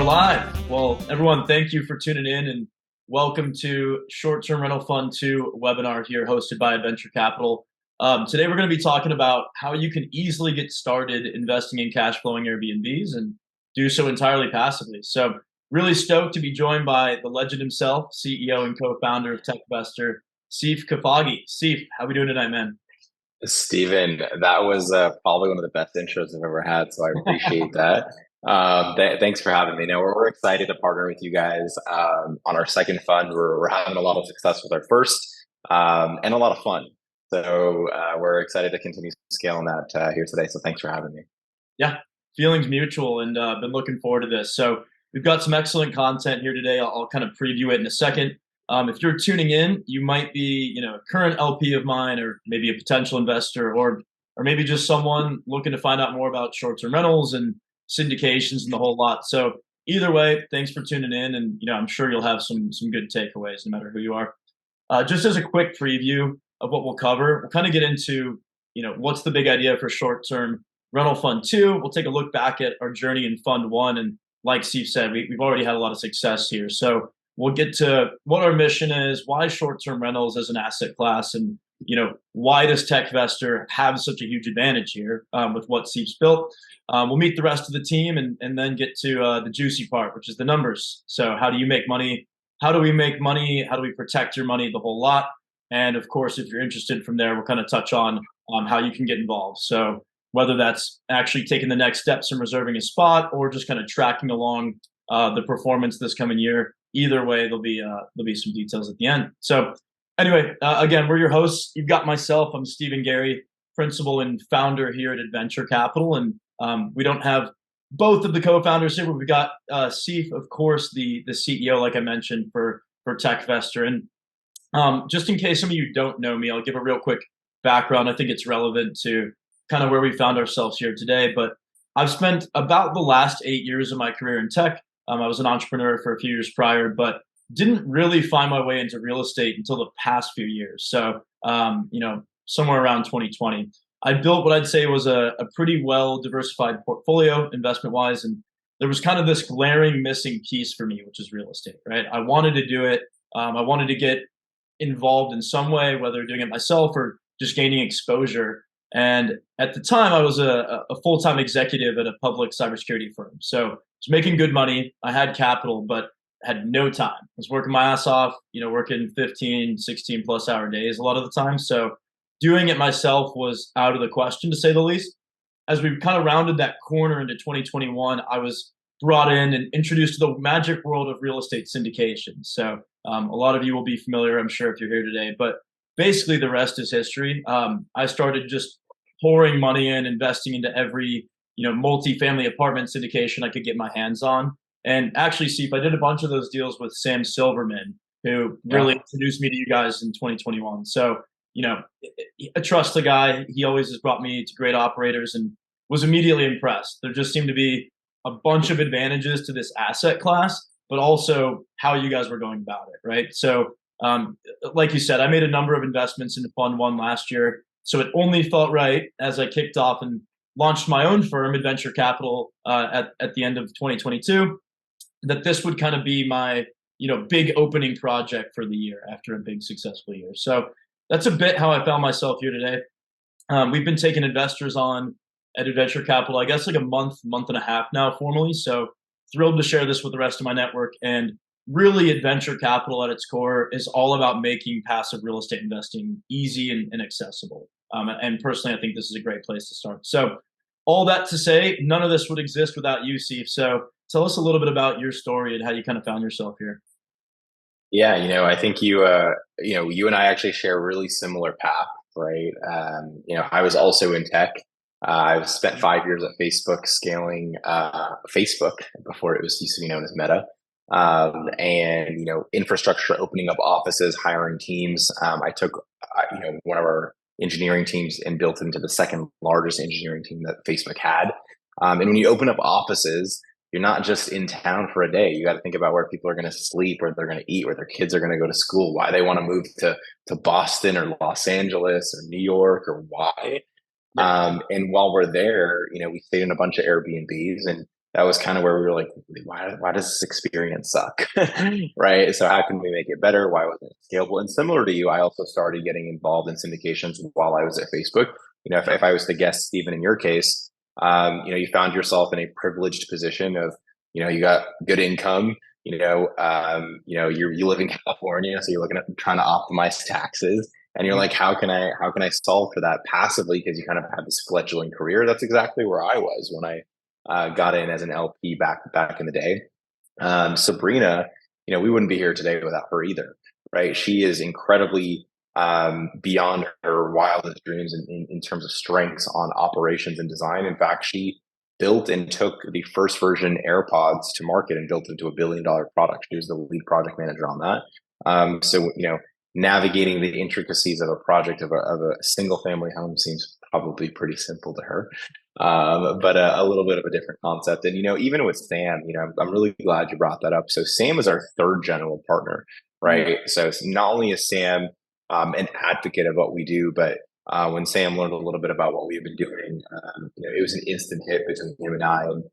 live. Well, everyone, thank you for tuning in and welcome to Short-Term Rental Fund 2 webinar here hosted by Venture Capital. Today, we're going to be talking about how you can easily get started investing in cash flowing Airbnbs and do so entirely passively. So really stoked to be joined by the legend himself, CEO and co-founder of Techvestor, Sief Khafagi. Sief, how are we doing tonight, man? Steven, that was probably one of the best intros I've ever had, so I appreciate that. Thanks for having me. Now we're excited to partner with you guys on our second fund. We're having a lot of success with our first and a lot of fun. So we're excited to continue scaling that here today. So thanks for having me. Yeah, feelings mutual, and been looking forward to this. So we've got some excellent content here today. I'll kind of preview it in a second. If you're tuning in, you might be, a current LP of mine, or maybe a potential investor, or maybe just someone looking to find out more about short-term rentals and syndications and the whole lot. So either way, thanks for tuning in, and I'm sure you'll have some good takeaways, no matter who you are. Just as a quick preview of what we'll cover, we'll kind of get into what's the big idea for short-term rental fund 2. We'll take a look back at our journey in fund 1, and like Steve said, we've already had a lot of success here. So we'll get to what our mission is, why short-term rentals as an asset class, and why does Techvestor have such a huge advantage here with what Sief's built. We'll meet the rest of the team and then get to the juicy part, which is the numbers. So how do you make money? How do we make money? How do we protect your money? The whole lot. And of course, if you're interested from there, we'll kind of touch on how you can get involved. So whether that's actually taking the next steps and reserving a spot, or just kind of tracking along the performance this coming year, either way, there'll be some details at the end. So anyway, again, we're your hosts. You've got myself. I'm Stephen Gary, principal and founder here at Adventure Capital. And we don't have both of the co-founders here, but we've got Sief, of course, the CEO, like I mentioned, for Techvestor. And just in case some of you don't know me, I'll give a real quick background. I think it's relevant to kind of where we found ourselves here today. But I've spent about the last 8 years of my career in tech. I was an entrepreneur for a few years prior, but didn't really find my way into real estate until the past few years. So, somewhere around 2020, I built what I'd say was a pretty well diversified portfolio investment wise. And there was kind of this glaring missing piece for me, which is real estate, right? I wanted to do it. I wanted to get involved in some way, whether doing it myself or just gaining exposure. And at the time, I was a full-time executive at a public cybersecurity firm. So I was making good money. I had capital, but had no time. I was working my ass off, working 15, 16 plus hour days a lot of the time. So doing it myself was out of the question, to say the least. As we kind of rounded that corner into 2021, I was brought in and introduced to the magic world of real estate syndication. So a lot of you will be familiar, I'm sure, if you're here today. But basically, the rest is history. I started just pouring money in, investing into every multi-family apartment syndication I could get my hands on. And actually, Steve, I did a bunch of those deals with Sam Silverman, who really introduced me to you guys in 2021. So, I trust the guy. He always has brought me to great operators and was immediately impressed. There just seemed to be a bunch of advantages to this asset class, but also how you guys were going about it, right? So, like you said, I made a number of investments into Fund 1 last year. So it only felt right as I kicked off and launched my own firm, Adventure Capital, at the end of 2022, that this would kind of be my, big opening project for the year after a big successful year. So that's a bit how I found myself here today. We've been taking investors on at Adventure Capital, I guess like a month and a half now formally. So thrilled to share this with the rest of my network. And really, Adventure Capital at its core is all about making passive real estate investing easy and accessible. And personally, I think this is a great place to start. So all that to say, none of this would exist without you, Sief. So tell us a little bit about your story and how you kind of found yourself here. Yeah, I think you and I actually share a really similar path, right? I was also in tech. I've spent 5 years at Facebook scaling Facebook before it used to be known as Meta. And infrastructure, opening up offices, hiring teams. I took one of our engineering teams and built into the second largest engineering team that Facebook had. And when you open up offices, you're not just in town for a day. You got to think about where people are going to sleep, where they're going to eat, where their kids are going to go to school, why they want to move to Boston or Los Angeles or New York, or why. And while we're there, we stayed in a bunch of Airbnbs, and that was kind of where we were like, why does this experience suck? Right. So how can we make it better? Why wasn't it scalable? And similar to you, I also started getting involved in syndications while I was at Facebook. If I was to guess, Stephen, in your case, you found yourself in a privileged position of, you got good income, you live in California, so you're looking at trying to optimize taxes, and you're like, how can I solve for that passively? Because you kind of have this fledgling career. That's exactly where I was when I got in as an LP back in the day. Sabrina, we wouldn't be here today without her either, right? She is incredibly beyond her wildest dreams in terms of strengths on operations and design. In fact, she built and took the first version AirPods to market and built it into $1 billion product. She was the lead project manager on that. Navigating the intricacies of a project of a single family home seems probably pretty simple to her. But a little bit of a different concept. And, even with Sam, I'm really glad you brought that up. So Sam is our third general partner, right? So it's not only is Sam an advocate of what we do, but when Sam learned a little bit about what we've been doing, it was an instant hit between him and I. And,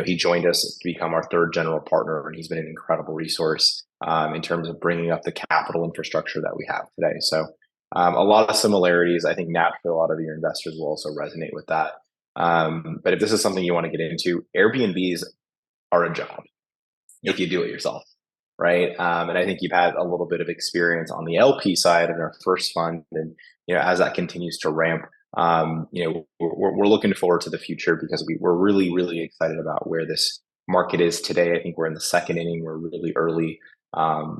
he joined us to become our third general partner, and he's been an incredible resource in terms of bringing up the capital infrastructure that we have today. So a lot of similarities. I think naturally a lot of your investors will also resonate with that. But if this is something you want to get into, Airbnbs are a job if you do it yourself, right? And I think you've had a little bit of experience on the LP side in our first fund, and as that continues to ramp, we're looking forward to the future because we're really, really excited about where this market is today. I think we're in the second inning. We're really early.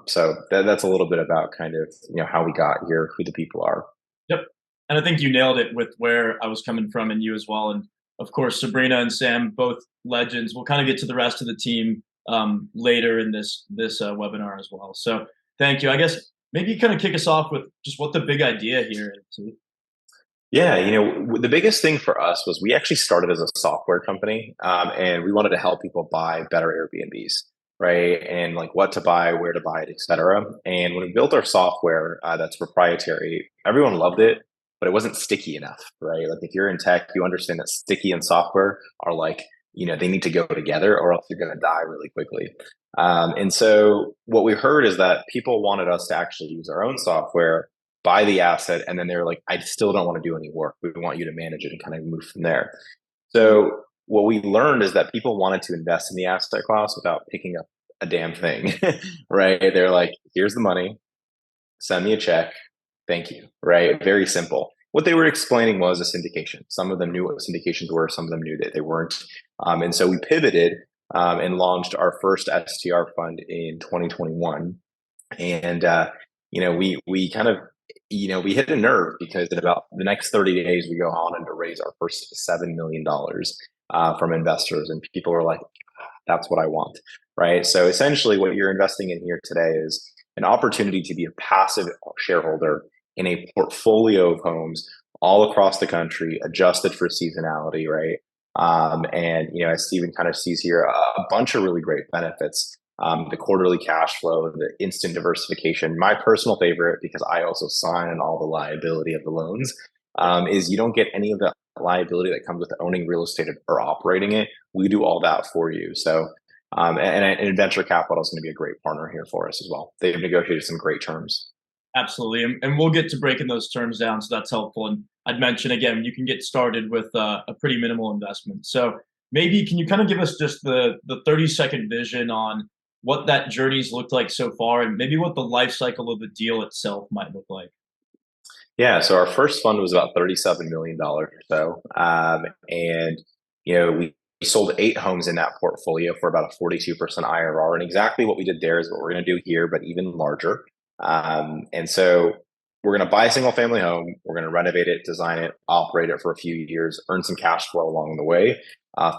So that's a little bit about kind of how we got here, who the people are. Yep. And I think you nailed it with where I was coming from and you as well. And of course, Sabrina and Sam, both legends. We'll kind of get to the rest of the team later in this webinar as well. So thank you. I guess maybe you kind of kick us off with just what the big idea here is. Yeah, the biggest thing for us was we actually started as a software company, and we wanted to help people buy better Airbnbs, right? And like what to buy, where to buy it, etc. And when we built our software that's proprietary, everyone loved it, but it wasn't sticky enough, right? Like if you're in tech, you understand that sticky and software are like, they need to go together or else you're going to die really quickly. And so what we heard is that people wanted us to actually use our own software, buy the asset, and then they're like, I still don't want to do any work. We want you to manage it and kind of move from there. So what we learned is that people wanted to invest in the asset class without picking up a damn thing, right? They're like, here's the money, send me a check, thank you, right? Very simple. What they were explaining was a syndication. Some of them knew what syndications were, some of them knew that they weren't. And so we pivoted and launched our first STR fund in 2021. And, we kind of, we hit a nerve because in about the next 30 days, we go on and to raise our first $7 million from investors. And people are like, that's what I want, right? So essentially what you're investing in here today is an opportunity to be a passive shareholder in a portfolio of homes all across the country, adjusted for seasonality, right? And as Stephen kind of sees here, a bunch of really great benefits. The quarterly cash flow, the instant diversification. My personal favorite, because I also sign on all the liability of the loans, is you don't get any of the liability that comes with owning real estate or operating it. We do all that for you. So, and venture capital is going to be a great partner here for us as well. They've negotiated some great terms. Absolutely. And we'll get to breaking those terms down. So that's helpful. And I'd mention again, you can get started with a pretty minimal investment. So maybe can you kind of give us just the 30-second vision on what that journey's looked like so far and maybe what the life cycle of the deal itself might look like? Yeah, so our first fund was about $37 million or so. And, we sold 8 homes in that portfolio for about a 42% IRR. And exactly what we did there is what we're going to do here, but even larger. And so we're going to buy a single family home. We're going to renovate it, design it, operate it for a few years, earn some cash flow along the way.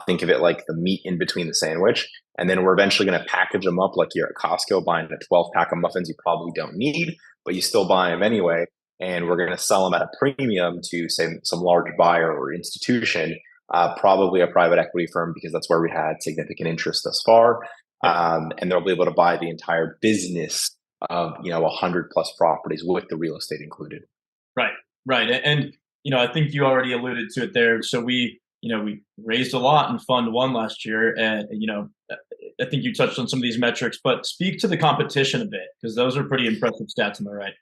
Think of it like the meat in between the sandwich. And then we're eventually going to package them up like you're at Costco buying a 12-pack of muffins you probably don't need, but you still buy them anyway. And we're going to sell them at a premium to, say, some large buyer or institution, probably a private equity firm, because that's where we had significant interest thus far. And they'll be able to buy the entire business of 100 plus properties with the real estate included. Right. And I think you already alluded to it there. So we we raised a lot in Fund One last year, and I think you touched on some of these metrics, but speak to the competition a bit because those are pretty impressive stats. Am I right?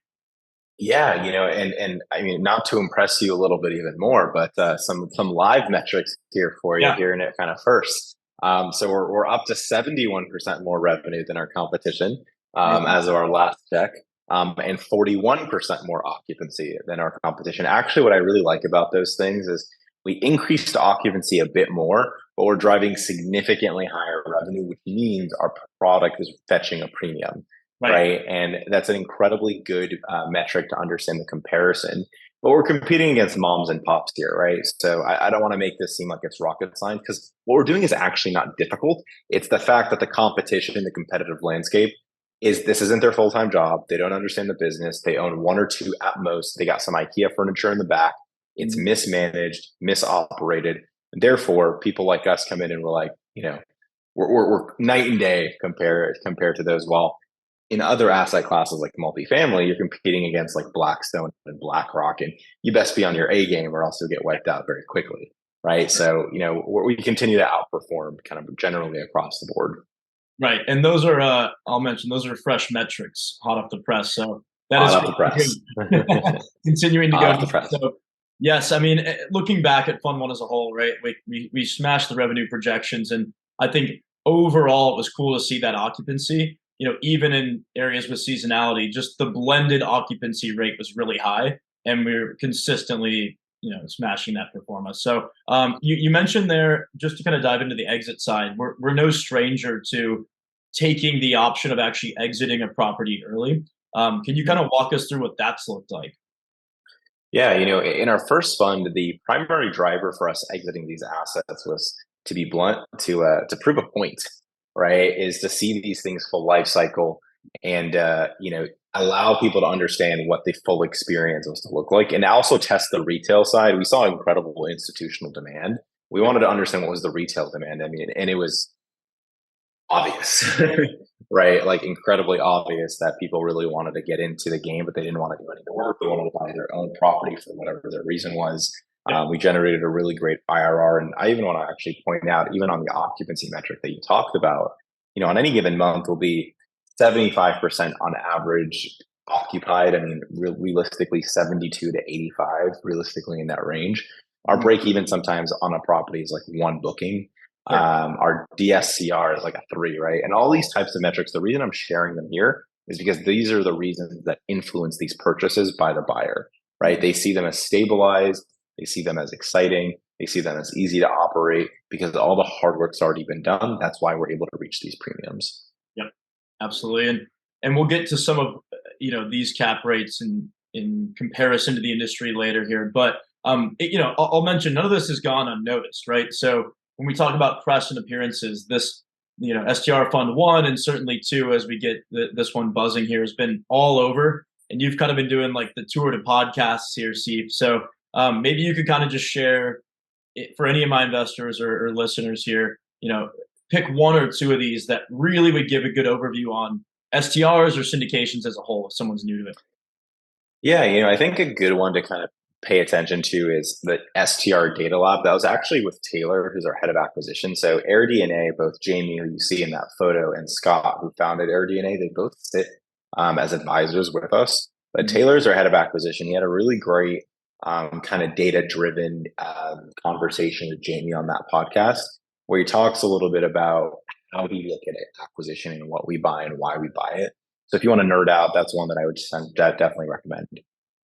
Yeah, and I mean, not to impress you a little bit even more, but some live metrics here for you, Yeah. hearing it kind of first. So we're up to 71% more revenue than our competition, Amazing. as of our last check, and 41% more occupancy than our competition. Actually, what I really like about those things is we increased occupancy a bit more, but we're driving significantly higher revenue, which means our product is fetching a premium, Right. right? And that's an incredibly good metric to understand the comparison. But we're competing against moms and pops here, right? So I don't want to make this seem like it's rocket science because what we're doing is actually not difficult. It's the fact that the competition, the competitive landscape, is this isn't their full time job. They don't understand the business. They own one or two at most. They got some IKEA furniture in the back. It's Mhm. mismanaged, misoperated. And therefore, people like us come in and we're like, we're night and day compared to those. While in other asset classes like multifamily, you're competing against like Blackstone and BlackRock, and you best be on your A game or else you'll get wiped out very quickly, right? So we continue to outperform kind of generally across the board. Right, and those are, I'll mention, those are fresh metrics, hot off the press, so that Hot is off the press. continuing to Hot go off the deep. press. So, yes, I mean, looking back at Fund One as a whole, right, we smashed the revenue projections, and I think overall it was cool to see that occupancy, even in areas with seasonality, just the blended occupancy rate was really high, and we are consistently, smashing that performance. So, you mentioned there, just to kind of dive into the exit side, we're no stranger to taking the option of actually exiting a property early. Can you kind of walk us through what that's looked like? Yeah, in our first fund, the primary driver for us exiting these assets was, to be blunt, to prove a point, right? Is to see these things full life cycle and allow people to understand what the full experience was to look like, and also test the retail side. We saw incredible institutional demand. We Yep. wanted to understand what was the retail demand. I mean, and it was obvious, right? Like incredibly obvious that people really wanted to get into the game, but they didn't want to do any work. They wanted to buy their own property for whatever their reason was. Yep. We generated a really great IRR, and I even want to actually point out, even on the occupancy metric that you talked about, on any given month will be 75% on average occupied. I mean, realistically, 72 to 85, realistically in that range. Our Mhm. break even sometimes on a property is like one booking. Sure. Our DSCR is like a 3, right? And all these types of metrics, the reason I'm sharing them here is because these are the reasons that influence these purchases by the buyer, right? They see them as stabilized, they see them as exciting, they see them as easy to operate because all the hard work's already been done. That's why we're able to reach these premiums. Yep. Absolutely. And we'll get to some of these cap rates in comparison to the industry later here. But I'll mention none of this has gone unnoticed, right? So when we talk about press and appearances, this STR Fund One and certainly two, as we get this one buzzing here, has been all over. And you've kind of been doing like the tour to podcasts here, Sief. So maybe you could kind of just share it for any of my investors or listeners here. Pick one or two of these that really would give a good overview on STRs or syndications as a whole if someone's new to it. Yeah, I think a good one to kind of pay attention to is the STR Data Lab. That was actually with Taylor, who's our head of acquisition. So AirDNA, both Jamie, who you see in that photo, and Scott, who founded AirDNA, they both sit as advisors with us. But Mhm. Taylor's our head of acquisition. He had a really great kind of data-driven conversation with Jamie on that podcast, where he talks a little bit about how we look at it, acquisition and what we buy and why we buy it. So if you want to nerd out, that's one that I would definitely recommend.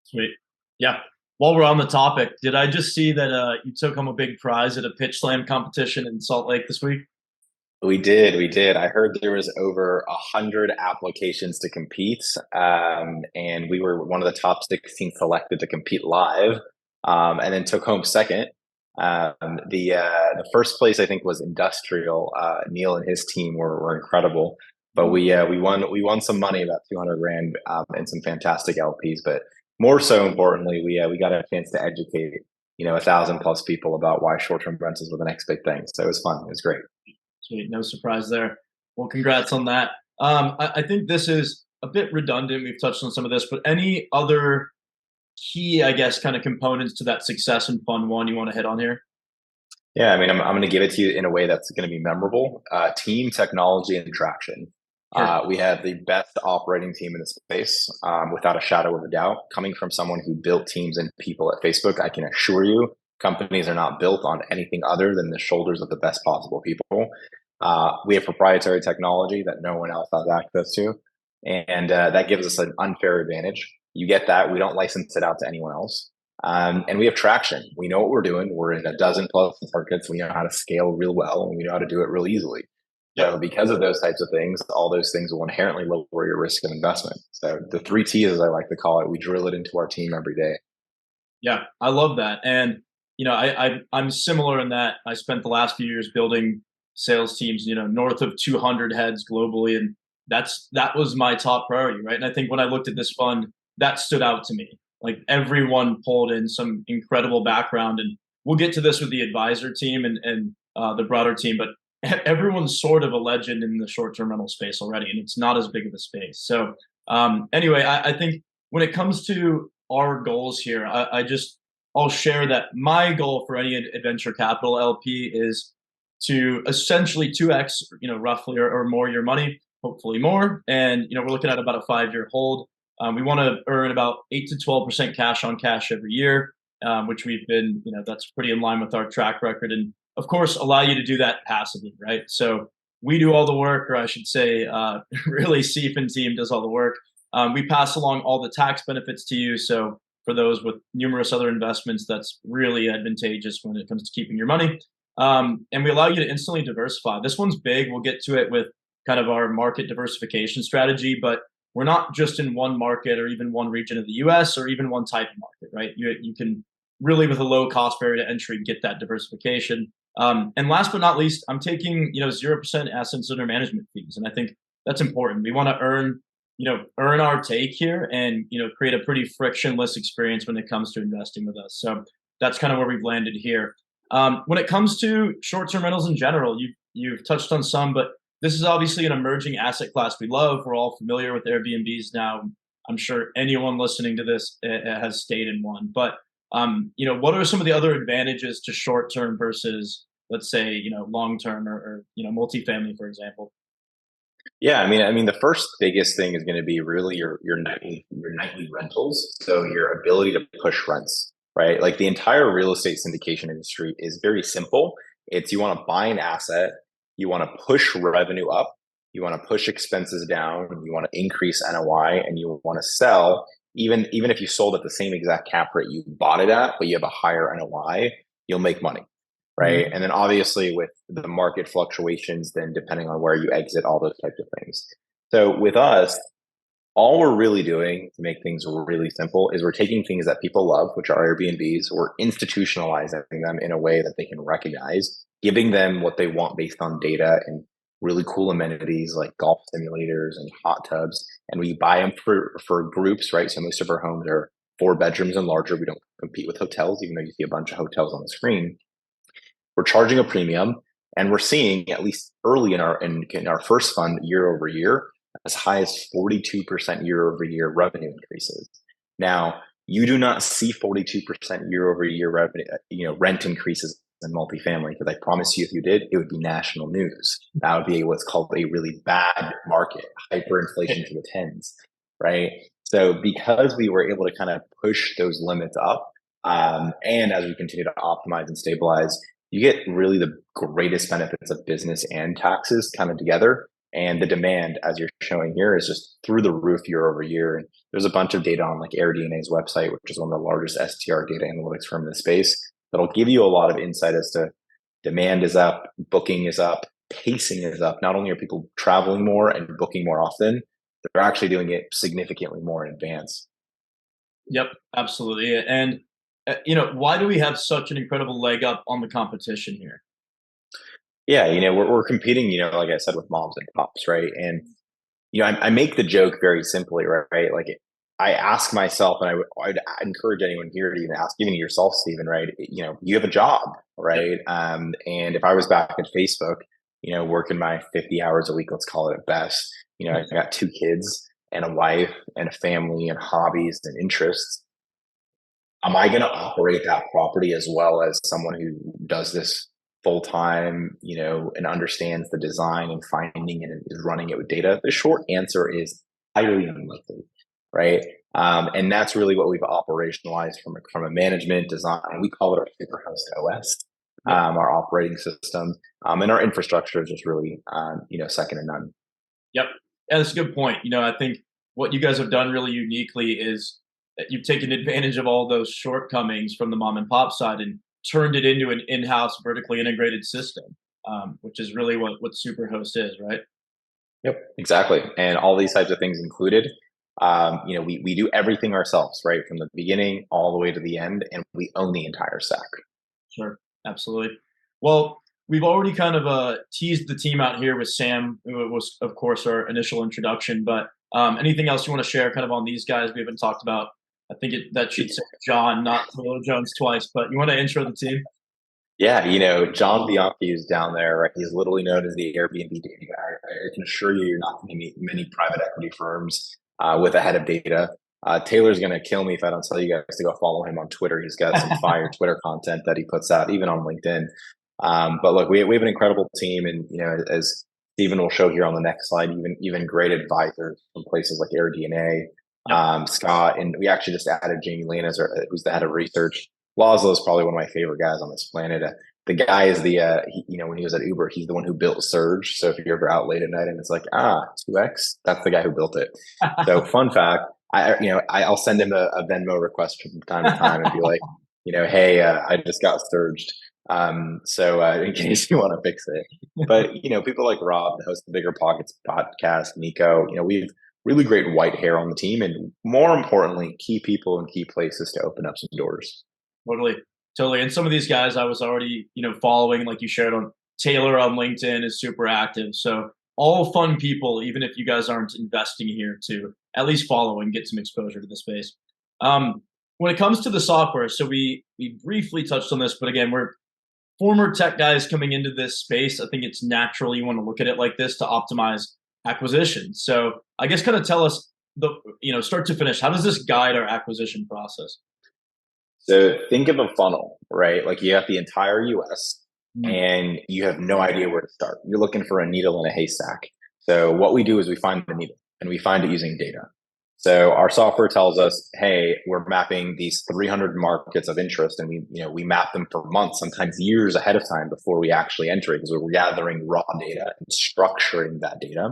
Sweet. Yeah. While we're on the topic, did I just see that you took home a big prize at a pitch slam competition in Salt Lake this week? We did. I heard there was over 100 applications to compete, and we were one of the top 16 selected to compete live, and then took home second. The first place I think was Industrial. Neil and his team were incredible, but Mhm. we won some money, about 200 grand, and some fantastic LPs. But more so importantly, we got a chance to educate 1,000 plus people about why short term rentals were the next big thing. So it was fun. It was great. Sweet. No surprise there. Well, congrats on that. I think this is a bit redundant. We've touched on some of this, but any other key, I guess, kind of components to that success in Fund One you want to hit on here? Yeah, I mean, I'm going to give it to you in a way that's going to be memorable. Team, technology, and traction. Sure. We have the best operating team in the space, without a shadow of a doubt. Coming from someone who built teams and people at Facebook, I can assure you, companies are not built on anything other than the shoulders of the best possible people. We have proprietary technology that no one else has access to, and that gives us an unfair advantage. You get that. We don't license it out to anyone else. And we have traction. We know what we're doing. We're in a dozen plus markets. We know how to scale real well, and we know how to do it real easily. Yep. So, because of those types of things, all those things will inherently lower your risk of investment. So, the three T's, as I like to call it, we drill it into our team every day. Yeah, I love that. And I'm similar in that I spent the last few years building sales teams, north of 200 heads globally, and that was my top priority, right? And I think when I looked at this fund, that stood out to me. Like everyone pulled in some incredible background, and we'll get to this with the advisor team and the broader team, but everyone's sort of a legend in the short-term rental space already, and it's not as big of a space. So anyway, I think when it comes to our goals here, I'll share that my goal for any adventure capital LP is to essentially 2x, roughly or more your money, hopefully more. And we're looking at about a 5-year hold. We want to earn about 8 to 12% cash on cash every year, which we've been, that's pretty in line with our track record, and of course allow you to do that passively, right? So we do all the work, or I should say, really, Sief and team does all the work. We pass along all the tax benefits to you. So for those with numerous other investments, that's really advantageous when it comes to keeping your money. And we allow you to instantly diversify. This one's big. We'll get to it with kind of our market diversification strategy, but we're not just in one market or even one region of the US or even one type of market, right? You can really, with a low cost barrier to entry, get that diversification. And last but not least, I'm taking 0% assets under management fees, and I think that's important. We want to earn our take here and create a pretty frictionless experience when it comes to investing with us. So that's kind of where we've landed here. When it comes to short-term rentals in general, you've touched on some, but this is obviously an emerging asset class we love. We're all familiar with Airbnbs now. I'm sure anyone listening to this has stayed in one. But what are some of the other advantages to short-term versus, let's say, long-term or multifamily, for example? Yeah, I mean, the first biggest thing is going to be really your nightly rentals. So your ability to push rents, right? Like the entire real estate syndication industry is very simple. It's you want to buy an asset, you want to push revenue up, you want to push expenses down, you want to increase NOI, and you want to sell. Even if you sold at the same exact cap rate you bought it at, but you have a higher NOI, you'll make money, right? Mhm. And then obviously with the market fluctuations, then depending on where you exit, all those types of things. So with us, all we're really doing to make things really simple is we're taking things that people love, which are Airbnbs, we're institutionalizing them in a way that they can recognize, giving them what they want based on data and really cool amenities like golf simulators and hot tubs. And we buy them for groups, right? So most of our homes are 4 bedrooms and larger. We don't compete with hotels, even though you see a bunch of hotels on the screen. We're charging a premium, and we're seeing, at least early in our first fund, year over year, as high as 42% year over year revenue increases. Now, you do not see 42% year over year revenue, rent increases in multifamily, because I promise you, if you did, it would be national news. That would be what's called a really bad market, hyperinflation to the tens, right? So because we were able to kind of push those limits up, and as we continue to optimize and stabilize, you get really the greatest benefits of business and taxes coming together. And the demand, as you're showing here, is just through the roof year over year. And there's a bunch of data on like AirDNA's website, which is one of the largest STR data analytics firm in the space, that'll give you a lot of insight as to demand is up, booking is up, pacing is up. Not only are people traveling more and booking more often, they're actually doing it significantly more in advance. Yep, absolutely. And why do we have such an incredible leg up on the competition here? Yeah, we're competing, like I said, with moms and pops, right? And I make the joke very simply, right? Like I ask myself, and I'd encourage anyone here to even ask, even yourself, Stephen, right? You have a job, Yep. right? And if I was back at Facebook, working my 50 hours a week, let's call it at best, I got 2 kids and a wife and a family and hobbies and interests. Am I going to operate that property as well as someone who does this full time, and understands the design and finding it and is running it with data? The short answer is highly unlikely, right? And that's really what we've operationalized from a management design. We call it our Superhost OS, Yep. our operating system, and our infrastructure is just really, second to none. Yep. Yeah, that's a good point. I think what you guys have done really uniquely is that you've taken advantage of all those shortcomings from the mom and pop side and turned it into an in-house vertically integrated system, which is really what Superhost is, right? Yep, exactly. And all these types of things included, we do everything ourselves, right? From the beginning all the way to the end, and we own the entire stack. Sure, absolutely. Well, we've already kind of teased the team out here with Sam, who was, of course, our initial introduction. But anything else you want to share, kind of on these guys we haven't talked about? I think that should say John, not Taylor Jones twice. But you want to intro the team? Yeah, John Bianchi is down there, right? He's literally known as the Airbnb data guy. I can assure you, you're not going to meet many private equity firms with a head of data. Taylor's going to kill me if I don't tell you guys to go follow him on Twitter. He's got some fire Twitter content that he puts out, even on LinkedIn. But look, we have an incredible team, and as Stephen will show here on the next slide, even great advisors from places like AirDNA, Scott, and we actually just added Jamie Lane who's the head of research. Laszlo is probably one of my favorite guys on this planet. The guy is when he was at Uber, he's the one who built Surge. So if you're ever out late at night and it's like 2x, that's the guy who built it. So fun fact, I'll send him a Venmo request from time to time and be like, hey, I just got surged. So in case you want to fix it. But people like Rob, the host of the Bigger Pockets podcast, Nico, we've really great white hair on the team, and more importantly, key people in key places to open up some doors. Totally. And some of these guys I was already, following, like you shared on Taylor on LinkedIn is super active. So all fun people, even if you guys aren't investing here, to at least follow and get some exposure to the space. When it comes to the software, so we briefly touched on this, but again, we're former tech guys coming into this space. I think it's natural you want to look at it like this to optimize acquisition. So I guess kind of tell us start to finish, how does this guide our acquisition process? So think of a funnel, right? Like you have the entire US and you have no idea where to start. You're looking for a needle in a haystack. So what we do is we find the needle, and we find it using data. So our software tells us, hey, we're mapping these 300 markets of interest, and we map them for months, sometimes years ahead of time before we actually enter it, because we're gathering raw data and structuring that data.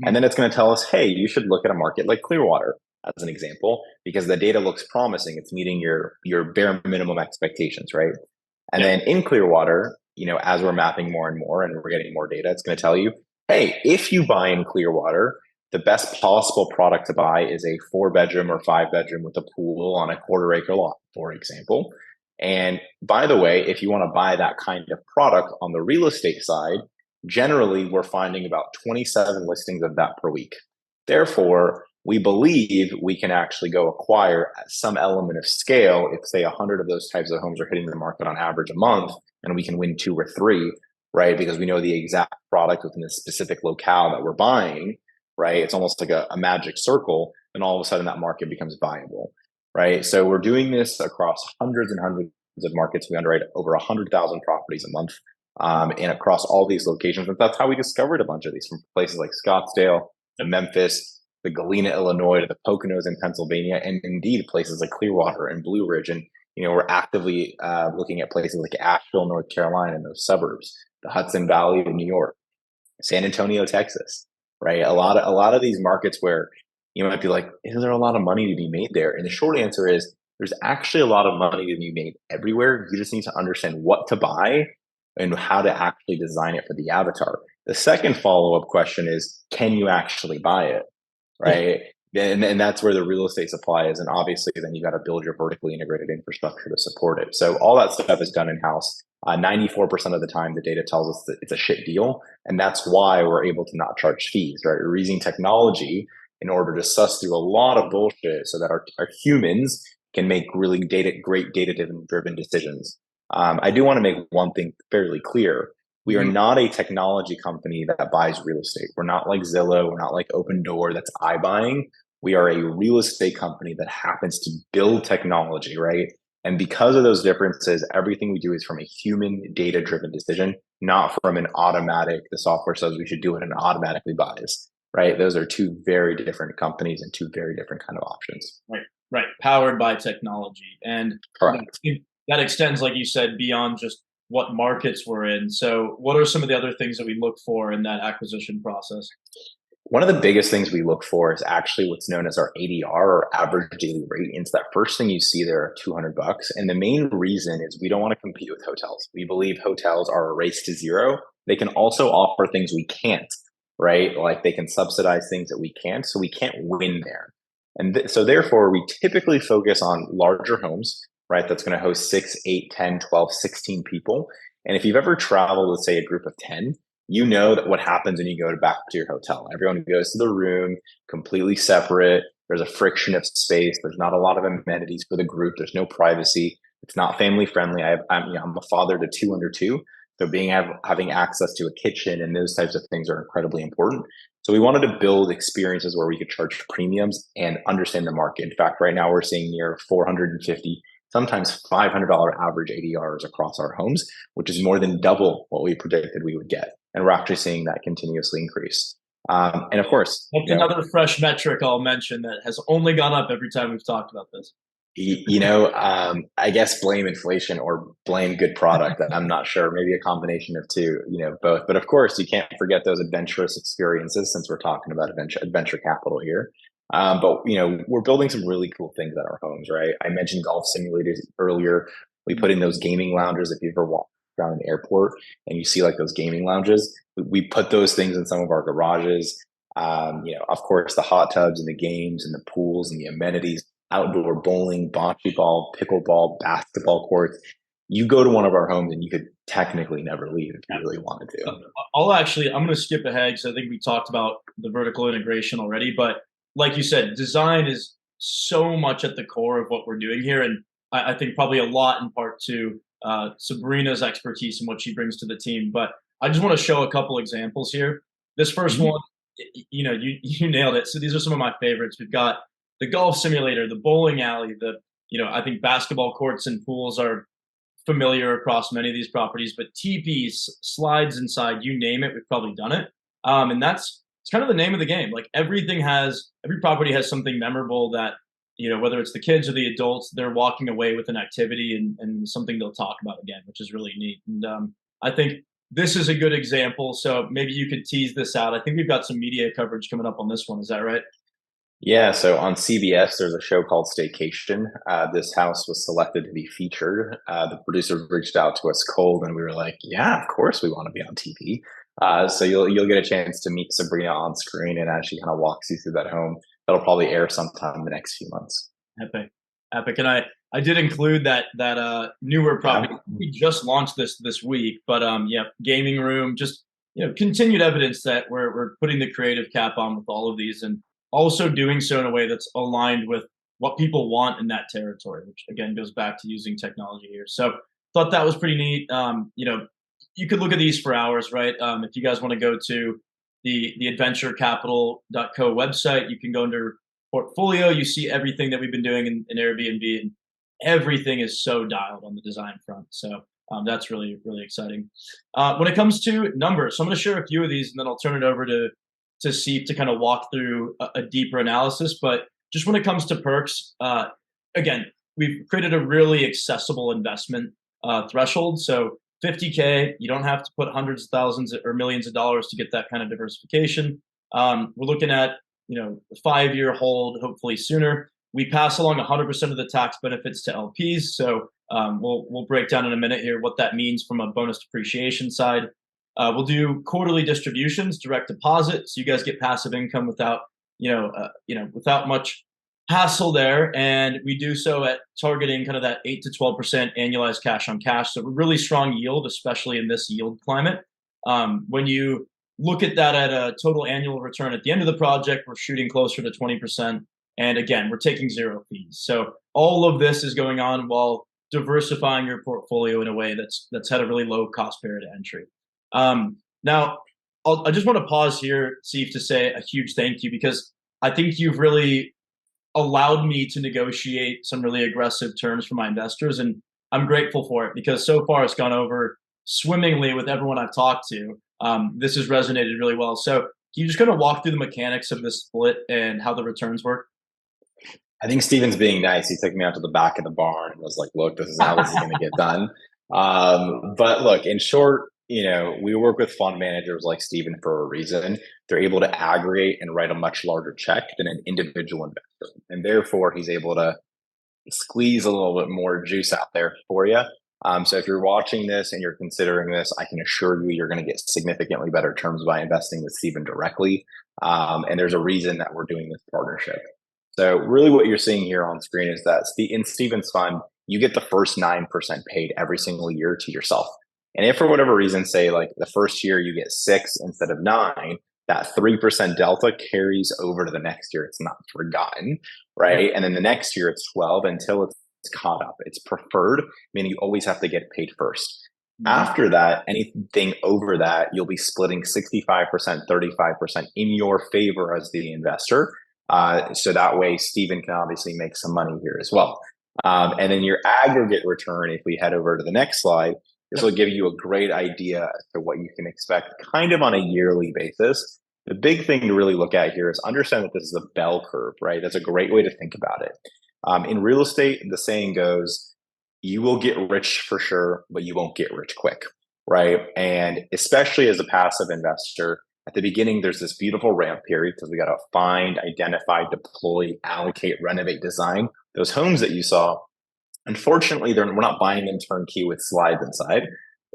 And then it's going to tell us, hey, you should look at a market like Clearwater, as an example, because the data looks promising. It's meeting your bare minimum expectations, right? And then in Clearwater, as we're mapping more and more and we're getting more data, it's going to tell you, hey, if you buy in Clearwater, the best possible product to buy is a 4-bedroom or 5-bedroom with a pool on a quarter-acre lot, for example. And by the way, if you want to buy that kind of product on the real estate side, generally we're finding about 27 listings of that per week. Therefore, we believe we can actually go acquire some element of scale if, say, 100 of those types of homes are hitting the market on average a month, and we can win 2 or 3, right? Because we know the exact product within the specific locale that we're buying, right? It's almost like a magic circle, and all of a sudden that market becomes viable, right? So we're doing this across hundreds and hundreds of markets. We underwrite over 100,000 properties a month, and across all these locations. And that's how we discovered a bunch of these, from places like Scottsdale to Memphis, the Galena, Illinois, to the Poconos in Pennsylvania, and indeed places like Clearwater and Blue Ridge. And we're actively looking at places like Asheville, North Carolina, and those suburbs, the Hudson Valley of New York, San Antonio, Texas, right? A lot of these markets where you might be like, is there a lot of money to be made there? And the short answer is there's actually a lot of money to be made everywhere. You just need to understand what to buy and how to actually design it for the avatar. The second follow-up question is, can you actually buy it? Right. And that's where the real estate supply is. And obviously then you got to build your vertically integrated infrastructure to support it. So all that stuff is done in-house. 94% of the time, the data tells us that it's a shit deal. And that's why we're able to not charge fees, right? We're using technology in order to suss through a lot of bullshit so that our humans can make really great data-driven decisions. I do want to make one thing fairly clear. We are not a technology company that buys real estate. We're not like Zillow. We're not like Open Door that's iBuying. We are a real estate company that happens to build technology, right? And because of those differences, everything we do is from a human data driven decision, not from an automatic, the software says we should do it and it automatically buys, right? Those are two very different companies and two very different kind of options. Right, right. Powered by technology. And Correct. that extends, like you said, beyond just what markets we're in. So, what are some of the other things that we look for in that acquisition process? One of the biggest things we look for is actually what's known as our ADR or average daily rate. And it's that first thing you see there are $200. And the main reason is we don't want to compete with hotels. We believe hotels are a race to zero. They can also offer things we can't, right? Like they can subsidize things that we can't. So we can't win there. And so therefore, we typically focus on larger homes, right? That's going to host 6, 8, 10, 12, 16 people. And if you've ever traveled with, say, a group of 10, you know that what happens when you go back to your hotel. Everyone goes to the room completely separate. There's a friction of space. There's not a lot of amenities for the group. There's no privacy. It's not family friendly. I'm a father to two under two. So having access to a kitchen and those types of things are incredibly important. So we wanted to build experiences where we could charge premiums and understand the market. In fact, right now we're seeing near 450, sometimes $500 average ADRs across our homes, which is more than double what we predicted we would get. And we're actually seeing that continuously increase. And of course, That's another fresh metric I'll mention that has only gone up every time we've talked about this. I guess blame inflation or blame good product. I'm not sure. Maybe a combination of two, both. But of course, you can't forget those adventurous experiences since we're talking about adventure capital here. But we're building some really cool things at our homes, right? I mentioned golf simulators earlier. We put in those gaming lounges. If you ever walk around an airport and you see like those gaming lounges, we put those things in some of our garages. Of course, the hot tubs and the games and the pools and the amenities, outdoor bowling, bocce ball, pickleball, basketball courts. You go to one of our homes and you could technically never leave if you really wanted to. I'm going to skip ahead because I think we talked about the vertical integration already. But like you said, design is so much at the core of what we're doing here. And I think probably a lot in part to Sabrina's expertise and what she brings to the team. But I just want to show a couple examples here. This 1st one, you nailed it. So these are some of my favorites. We've got the golf simulator, the bowling alley, I think basketball courts and pools are familiar across many of these properties, but teepees, slides inside, you name it, we've probably done it. And it's kind of the name of the game. Like every property has something memorable that, whether it's the kids or the adults, they're walking away with an activity and something they'll talk about again, which is really neat. And I think this is a good example. So maybe you could tease this out. I think we've got some media coverage coming up on this one. Is that right? Yeah, so on CBS, there's a show called Staycation. This house was selected to be featured. The producer reached out to us cold, and we were like, "Yeah, of course we want to be on TV." So you'll get a chance to meet Sabrina on screen, and as she kind of walks you through that home, that'll probably air sometime in the next few months. Epic, epic. And I did include that newer property. Yeah. We just launched this week, but yeah, gaming room. Just continued evidence that we're putting the creative cap on with all of these, and also doing so in a way that's aligned with what people want in that territory, which again goes back to using technology here. So thought that was pretty neat. You could look at these for hours, right? If you guys want to go to the adventurecapital.co website, you can go under portfolio. You see everything that we've been doing in Airbnb, and everything is so dialed on the design front. So that's really, really exciting. When it comes to numbers, so I'm going to share a few of these, and then I'll turn it over to Sief to kind of walk through a deeper analysis. But just when it comes to perks, again, we've created a really accessible investment threshold. So $50K, you don't have to put hundreds of thousands or millions of dollars to get that kind of diversification. We're looking at a 5-year hold, hopefully sooner. We pass along 100% of the tax benefits to LPs. So we'll break down in a minute here what that means from a bonus depreciation side. We'll do quarterly distributions, direct deposit, so you guys get passive income without without much hassle there. And we do so at targeting kind of that 8 to 12% annualized cash on cash. So a really strong yield, especially in this yield climate. When you look at that at a total annual return at the end of the project, we're shooting closer to 20%. And again, we're taking zero fees. So all of this is going on while diversifying your portfolio in a way that's had a really low cost barrier to entry. Now, I just want to pause here, Sief, to say a huge thank you, because I think you've really allowed me to negotiate some really aggressive terms for my investors, and I'm grateful for it because so far it's gone over swimmingly with everyone I've talked to. This has resonated really well. So can you just kind of walk through the mechanics of this split and how the returns work? I think Steven's being nice. He took me out to the back of the barn and was like, look, this is how this is going to get done. But look, in short, we work with fund managers like Steven for a reason. They're able to aggregate and write a much larger check than an individual investor. And therefore, he's able to squeeze a little bit more juice out there for you. So if you're watching this and you're considering this, I can assure you you're going to get significantly better terms by investing with Steven directly. And there's a reason that we're doing this partnership. So really what you're seeing here on screen is that in Steven's fund, you get the first 9% paid every single year to yourself. And if for whatever reason, say like the first year you get 6 instead of 9, that 3% delta carries over to the next year. It's not forgotten, right? And then the next year it's 12 until it's caught up. It's preferred, meaning you always have to get paid first. After that, anything over that, you'll be splitting 65%, 35% in your favor as the investor. So that way, Steven can obviously make some money here as well. And then your aggregate return, if we head over to the next slide, this will give you a great idea as to what you can expect kind of on a yearly basis. The big thing to really look at here is understand that this is a bell curve, right? That's a great way to think about it. In real estate, the saying goes, you will get rich for sure, but you won't get rich quick, right? And especially as a passive investor, at the beginning, there's this beautiful ramp period because we got to find, identify, deploy, allocate, renovate, design those homes that you saw. Unfortunately, we're not buying them turnkey with slides inside,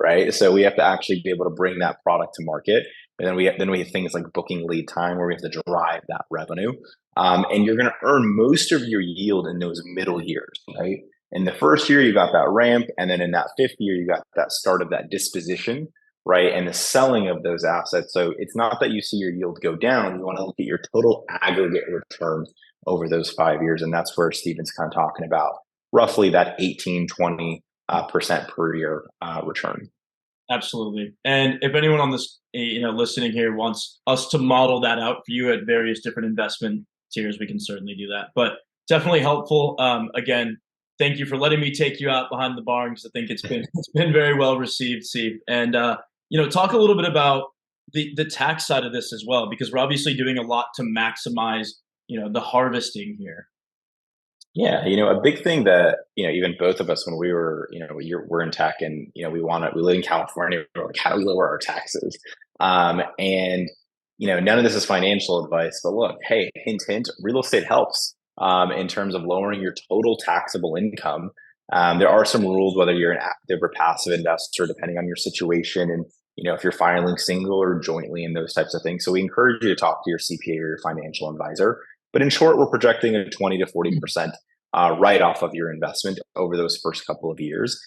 right? So we have to actually be able to bring that product to market. And then we have things like booking lead time where we have to drive that revenue. And you're going to earn most of your yield in those middle years, right? In the first year, you got that ramp. And then in that fifth year, you got that start of that disposition, right? And the selling of those assets. So it's not that you see your yield go down. You want to look at your total aggregate return over those 5 years. And that's where Steven's kind of talking about roughly that 18, 20% per year return. Absolutely. And if anyone on this, listening here wants us to model that out for you at various different investment tiers, we can certainly do that. But definitely helpful. Again, thank you for letting me take you out behind the barn because I think it's been very well received, Sief. And talk a little bit about the tax side of this as well, because we're obviously doing a lot to maximize the harvesting here. Yeah, a big thing that even both of us when we were we're in tech and we live in California, we're like, how do we lower our taxes? And none of this is financial advice, but look, hey, hint hint, real estate helps in terms of lowering your total taxable income. There are some rules whether you're an active or passive investor depending on your situation, and if you're filing single or jointly and those types of things. So we encourage you to talk to your CPA or your financial advisor. But in short, we're projecting a 20 to 40% write off of your investment over those first couple of years.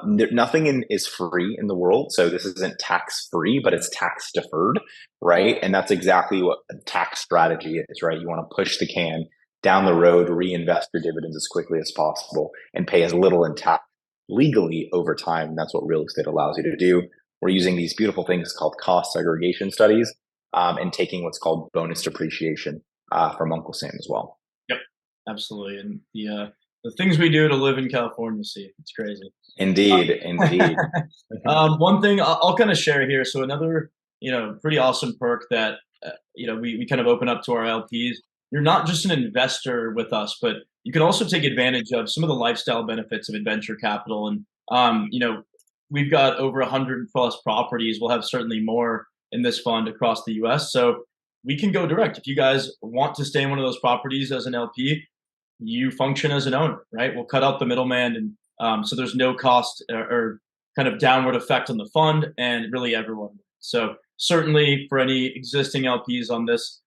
Nothing is free in the world. So this isn't tax free, but it's tax deferred, right? And that's exactly what a tax strategy is, right? You want to push the can down the road, reinvest your dividends as quickly as possible, and pay as little in tax legally over time. And that's what real estate allows you to do. We're using these beautiful things called cost segregation studies and taking what's called bonus depreciation from Uncle Sam as well. Yep, absolutely. And the things we do to live in California, see, it's crazy. Indeed. One thing I'll kind of share here. So another, pretty awesome perk that we kind of open up to our LPs. You're not just an investor with us, but you can also take advantage of some of the lifestyle benefits of venture capital. And we've got over 100 plus properties. We'll have certainly more in this fund across the US. So we can go direct. If you guys want to stay in one of those properties as an LP, you function as an owner, right? We'll cut out the middleman. And so there's no cost or kind of downward effect on the fund and really everyone. So certainly for any existing LPs on this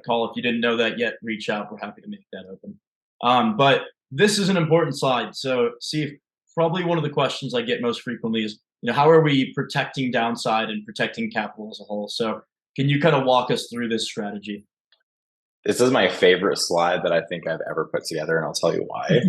call, if you didn't know that yet, reach out. We're happy to make that open. But this is an important slide. So see, probably one of the questions I get most frequently is, how are we protecting downside and protecting capital as a whole? So can you kind of walk us through this strategy? This is my favorite slide that I think I've ever put together, and I'll tell you why.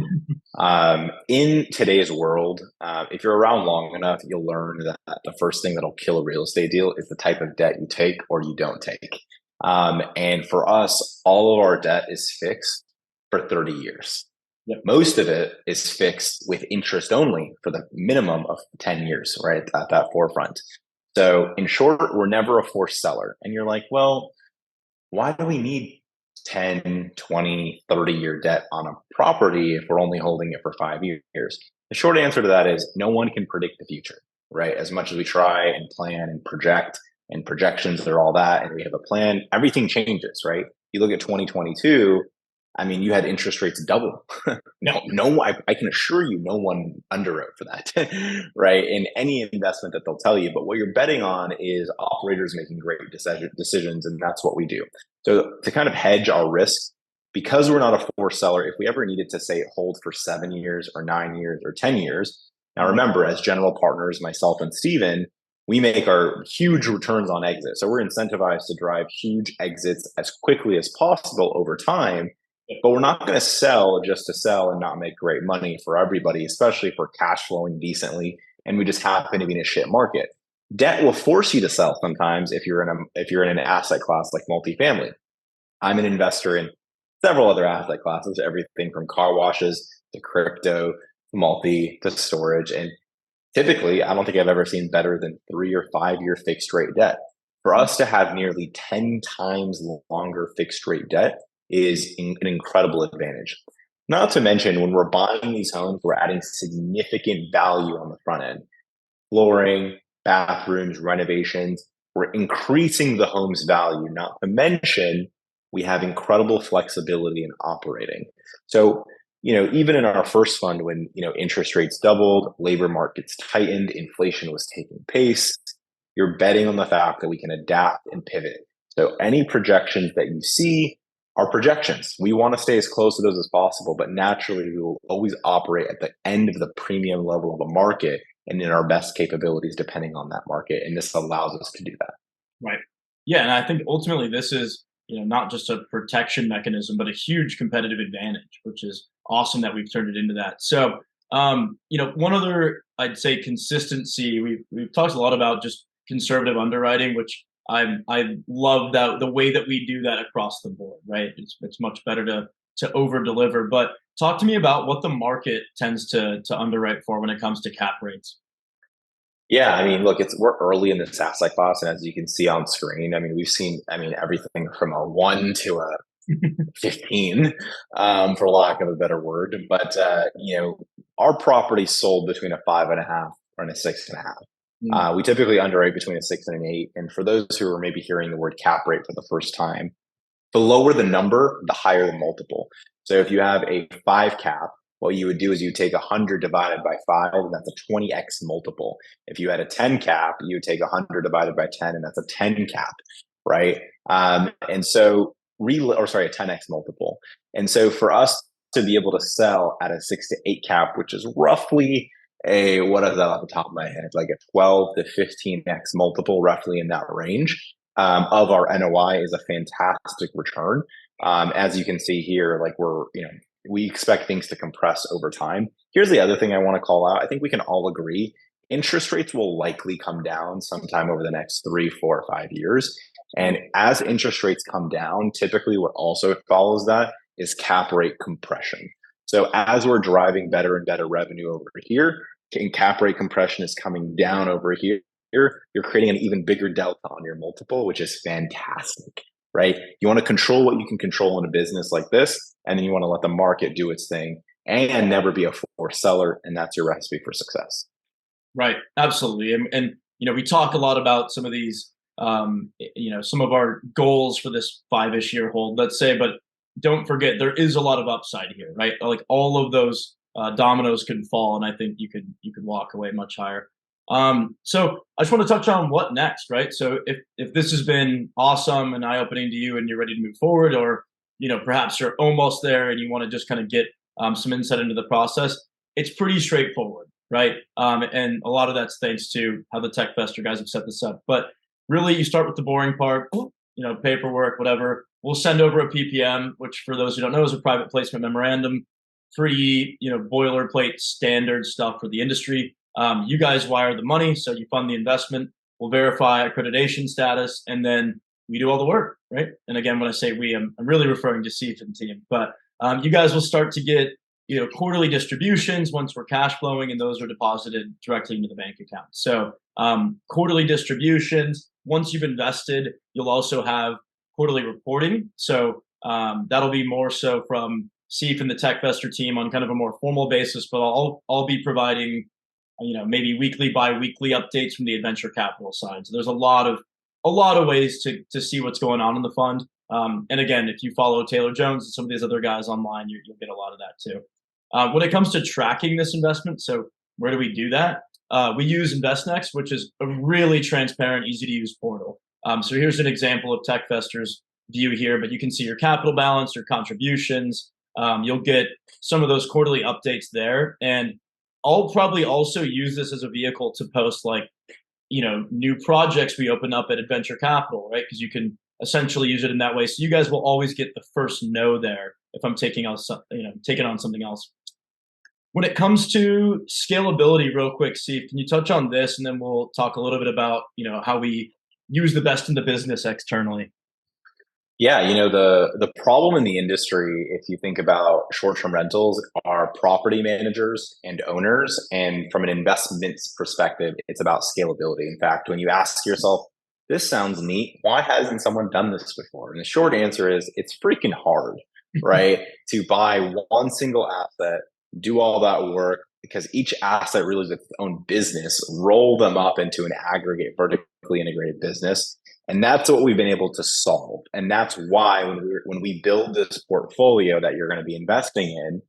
In today's world, if you're around long enough, you'll learn that the first thing that'll kill a real estate deal is the type of debt you take or you don't take. And for us, all of our debt is fixed for 30 years. Yep. Most of it is fixed with interest only for the minimum of 10 years, right? At that forefront. So in short, we're never a forced seller. And you're like, well, why do we need 10, 20, 30-year debt on a property if we're only holding it for 5 years? The short answer to that is no one can predict the future, right? As much as we try and plan and project, and projections are all that, and we have a plan, everything changes, right? You look at 2022, I mean, you had interest rates double. I can assure you, no one underwrote for that, right? In any investment that they'll tell you. But what you're betting on is operators making great decisions, and that's what we do. So to kind of hedge our risk, because we're not a forced seller, if we ever needed to say hold for 7 years or 9 years or 10 years, now remember, as general partners, myself and Steven, we make our huge returns on exit. So we're incentivized to drive huge exits as quickly as possible over time. But we're not going to sell just to sell and not make great money for everybody, especially if we're cash flowing decently and we just happen to be in a shit market. Debt will force you to sell sometimes if you're in an asset class like multifamily. I'm an investor in several other asset classes, everything from car washes to crypto, multi to storage. And typically, I don't think I've ever seen better than 3 or 5 year fixed rate debt. For us to have nearly 10 times longer fixed rate debt is an incredible advantage. Not to mention, when we're buying these homes, we're adding significant value on the front end. Flooring, bathrooms, renovations, we're increasing the home's value, not to mention we have incredible flexibility in operating. So, even in our first fund, when, interest rates doubled, labor markets tightened, inflation was taking pace, you're betting on the fact that we can adapt and pivot. So any projections that you see are projections. We want to stay as close to those as possible, but naturally we will always operate at the end of the premium level of a market and in our best capabilities depending on that market. And this allows us to do that. Right. Yeah. And I think ultimately this is, not just a protection mechanism, but a huge competitive advantage, which is awesome that we've turned it into that. So, one other, I'd say, consistency, we've talked a lot about just conservative underwriting, which I love that the way that we do that across the board, right? It's much better to over deliver. But talk to me about what the market tends to underwrite for when it comes to cap rates. Yeah, I mean, look, we're early in this asset class, and as you can see on screen, I mean, we've seen, everything from a 1 to a 15, for lack of a better word. But our property sold between a 5.5 and a 6.5. We typically underwrite between a 6 and an 8. And for those who are maybe hearing the word cap rate for the first time, the lower the number, the higher the multiple. So if you have a 5 cap, what you would do is you take 100 divided by 5, and that's a 20x multiple. If you had a 10 cap, you would take 100 divided by 10, and that's a 10 cap, right? And so, a 10x multiple. And so for us to be able to sell at a 6 to 8 cap, which is roughly what is that off the top of my head, like a 12 to 15x multiple, roughly in that range, of our NOI is a fantastic return. As you can see here, like we expect things to compress over time. Here's the other thing I want to call out. I think we can all agree interest rates will likely come down sometime over the next 3, 4, or 5 years. And as interest rates come down, typically what also follows that is cap rate compression. So as we're driving better and better revenue over here, and cap rate compression is coming down over here, you're creating an even bigger delta on your multiple, which is fantastic, right? You want to control what you can control in a business like this, and then you want to let the market do its thing and never be a forced seller, and that's your recipe for success. Right, absolutely. And we talk a lot about some of these, some of our goals for this 5-ish year hold, let's say, but don't forget there is a lot of upside here, right? Like all of those dominoes can fall, and I think you could walk away much higher. So I just want to touch on what next, right? So if this has been awesome and eye-opening to you and you're ready to move forward, or perhaps you're almost there and you want to just kind of get some insight into the process, it's pretty straightforward, right? And a lot of that's thanks to how the Techvestor guys have set this up. But really, you start with the boring part, paperwork, whatever. We'll send over a PPM, which for those who don't know is a private placement memorandum, pretty boilerplate standard stuff for the industry. You guys wire the money, so you fund the investment. We'll verify accreditation status, and then we do all the work, right? And again, when I say we, I'm really referring to Sief and team. But You guys will start to get quarterly distributions once we're cash flowing, and those are deposited directly into the bank account. So quarterly distributions. Once you've invested, you'll also have quarterly reporting. So that'll be more so from Sief and the Techvestor team on kind of a more formal basis, but I'll be providing maybe weekly, bi-weekly updates from the adventure capital side. So there's a lot of ways to see what's going on in the fund. And again, if you follow Taylor Jones and some of these other guys online, you'll get a lot of that too. When it comes to tracking this investment, so where do we do that? We use InvestNext, which is a really transparent, easy to use portal. So here's an example of Techvestor's view here, but you can see your capital balance, your contributions. You'll get some of those quarterly updates there. And I'll probably also use this as a vehicle to post new projects we open up at Adventure Capital, right? Because you can essentially use it in that way. So you guys will always get the first no there if I'm taking on something else. When it comes to scalability, real quick, Steve, can you touch on this, and then we'll talk a little bit about how we use the best in the business externally. Yeah, the problem in the industry, if you think about short-term rentals, are property managers and owners. And from an investments perspective, it's about scalability. In fact, when you ask yourself, this sounds neat, why hasn't someone done this before? And the short answer is it's freaking hard, right? To buy one single asset, do all that work, because each asset really is its own business, roll them up into an aggregate, vertically integrated business. And that's what we've been able to solve. And that's why when we build this portfolio that you're going to be investing in,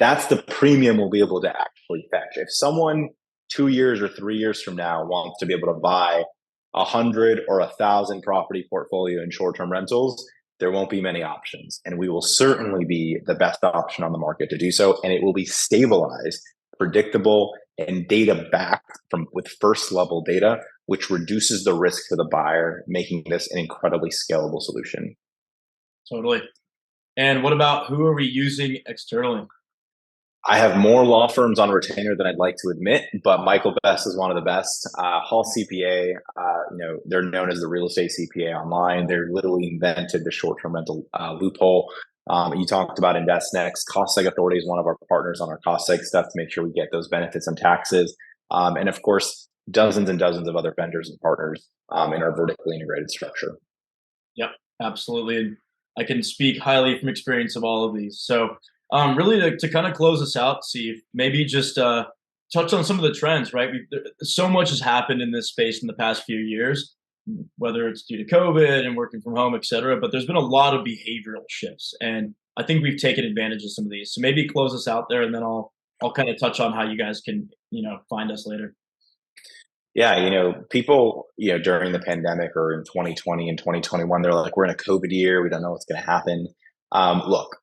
that's the premium we'll be able to actually fetch. If someone 2 years or 3 years from now wants to be able to buy 100 or 1,000 property portfolio in short-term rentals, there won't be many options. And we will certainly be the best option on the market to do so. And it will be stabilized, predictable, and data backed with first level data, which reduces the risk for the buyer, making this an incredibly scalable solution. Totally. And what about who are we using externally? I have more law firms on retainer than I'd like to admit, but Michael Best is one of the best. Hall CPA, they're known as the real estate CPA online. They're literally invented the short-term rental loophole. You talked about InvestNext. Cost Seg Authority is one of our partners on our cost seg stuff to make sure we get those benefits and taxes. And of course, dozens and dozens of other vendors and partners in our vertically integrated structure. Yep, absolutely. And I can speak highly from experience of all of these. So really to kind of close us out, Steve, maybe just touch on some of the trends, right? So much has happened in this space in the past few years, whether it's due to COVID and working from home, et cetera, but there's been a lot of behavioral shifts. And I think we've taken advantage of some of these. So maybe close us out there, and then I'll kind of touch on how you guys can, find us later. Yeah, people, during the pandemic or in 2020 and 2021, they're like, we're in a COVID year. We don't know what's going to happen. Look,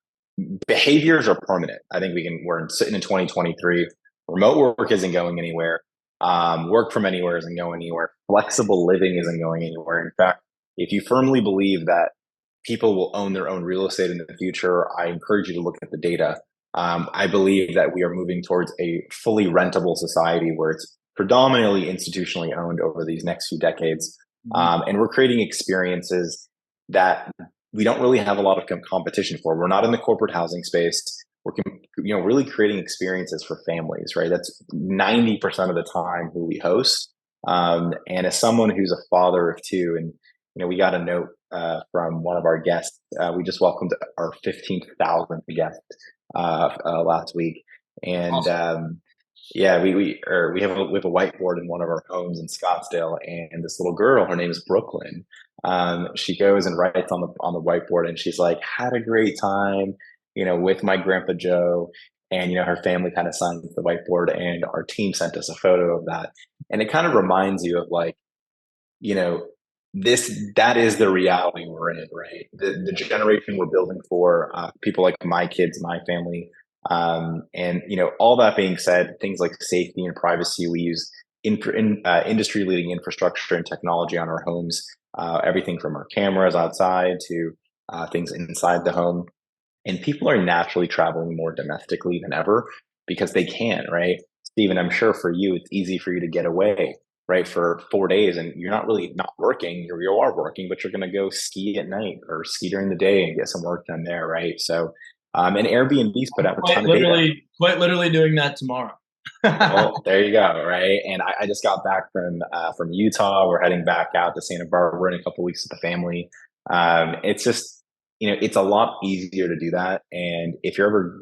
behaviors are permanent. I think we're sitting in 2023. Remote work isn't going anywhere. Work from anywhere isn't going anywhere. Flexible living isn't going anywhere. In fact, if you firmly believe that people will own their own real estate in the future, I encourage you to look at the data. I believe that we are moving towards a fully rentable society where it's predominantly institutionally owned over these next few decades. And we're creating experiences that we don't really have a lot of competition for. We're not in the corporate housing space. We're really creating experiences for families, right? That's 90% of the time who we host. And as someone who's a father of two, and we got a note from one of our guests. We just welcomed our 15,000th guest last week, and Awesome. yeah, we have a whiteboard in one of our homes in Scottsdale, and this little girl, her name is Brooklyn. She goes and writes on the whiteboard, and she's like, "Had a great time, with my grandpa Joe." And her family kind of signs the whiteboard, and our team sent us a photo of that, and it kind of reminds you of that is the reality we're in, right? The generation we're building for, people like my kids, my family. And all that being said, things like safety and privacy, we use industry leading infrastructure and technology on our homes, everything from our cameras outside to things inside the home. And people are naturally traveling more domestically than ever because they can, right? Stephen, I'm sure for you, it's easy for you to get away, right, for 4 days, and you're not really not working. You are working, but you're going to go ski at night or ski during the day and get some work done there, right? So And Airbnbs put out a ton of data. Quite literally doing that tomorrow. Well, there you go, right? And I just got back from Utah. We're heading back out to Santa Barbara in a couple weeks with the family. It's just, it's a lot easier to do that. And if you're ever,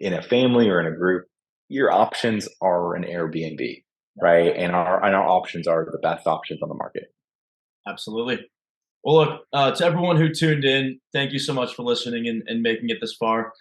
in a family or in a group, your options are an Airbnb, right? And our options are the best options on the market. Absolutely. Well, look, to everyone who tuned in, thank you so much for listening and making it this far.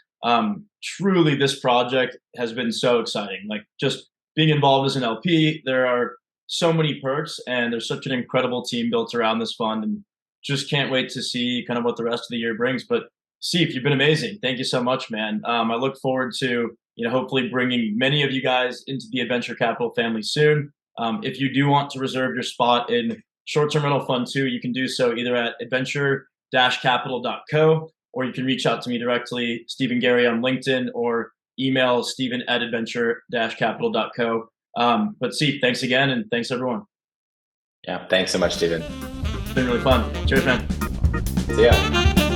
Truly, this project has been so exciting. Like, just being involved as an LP, there are so many perks, and there's such an incredible team built around this fund, and just can't wait to see kind of what the rest of the year brings. But Sief, you've been amazing. Thank you so much, man. I look forward to hopefully bringing many of you guys into the Adventure Capital family soon. If you do want to reserve your spot in Short-Term Rental Fund 2, you can do so either at adventure-capital.co, or you can reach out to me directly, Stephen Gary, on LinkedIn, or email steven@adventure-capital.co. But Sief, thanks again, and thanks everyone. Yeah, thanks so much, Steven. It's been really fun. Cheers, man. See ya.